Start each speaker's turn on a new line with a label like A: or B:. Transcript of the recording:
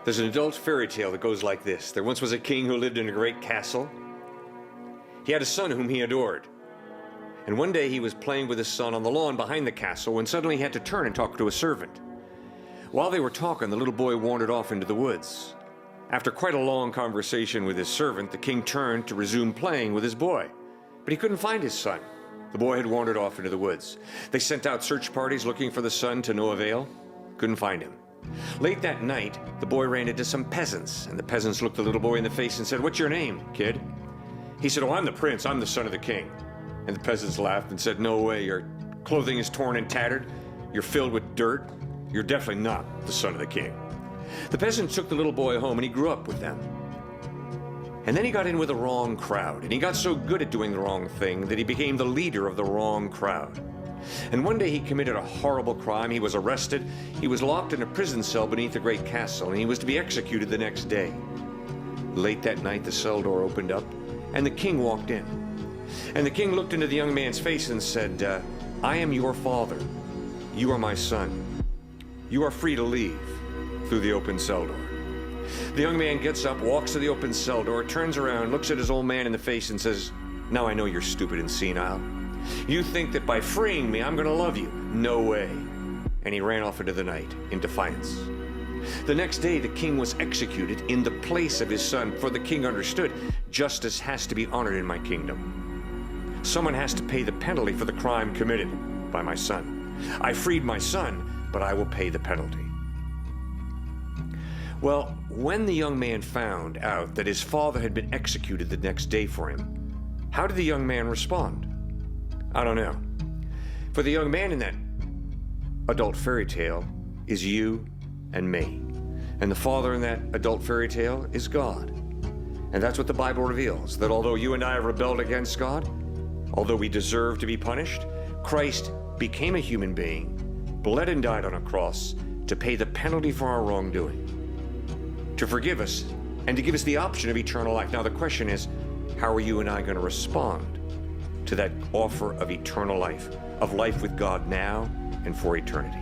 A: There's an adult fairy tale that goes like this. There once was a king who lived in a great castle. He had a son whom he adored. And one day he was playing with his son on the lawn behind the castle when suddenly he had to turn and talk to a servant. While they were talking, the little boy wandered off into the woods. After quite a long conversation with his servant, the king turned to resume playing with his boy. But he couldn't find his son. The boy had wandered off into the woods. They sent out search parties looking for the son to no avail. Couldn't find him. Late that night, the boy ran into some peasants, and the peasants looked the little boy in the face and said, "What's your name, kid?" He said, "Oh, I'm the prince. I'm the son of the king." And the peasants laughed and said, "No way. Your clothing is torn and tattered. You're filled with dirt. You're definitely not the son of the king." The peasants took the little boy home, and he grew up with them. And then he got in with the wrong crowd, and he got so good at doing the wrong thing that he became the leader of the wrong crowd. And one day he committed a horrible crime. He was arrested. He was locked in a prison cell beneath a great castle, and he was to be executed the next day. Late that night, the cell door opened up, and the king walked in. And the king looked into the young man's face and said, "I am your father. You are my son. You are free to leave through the open cell door." The young man gets up, walks to the open cell door, turns around, looks at his old man in the face and says, "Now I know you're stupid and senile. You think that by freeing me, I'm going to love you. No way." And he ran off into the night in defiance. The next day, the king was executed in the place of his son, for the king understood justice has to be honored in my kingdom. Someone has to pay the penalty for the crime committed by my son. I freed my son, but I will pay the penalty. Well, when the young man found out that his father had been executed the next day for him, how did the young man respond? I don't know. For the young man in that adult fairy tale is you and me. And the father in that adult fairy tale is God. And that's what the Bible reveals, that although you and I have rebelled against God, although we deserve to be punished, Christ became a human being, bled and died on a cross to pay the penalty for our wrongdoing, to forgive us, and to give us the option of eternal life. Now the question is, how are you and I going to respond to that offer of eternal life, of life with God now and for eternity?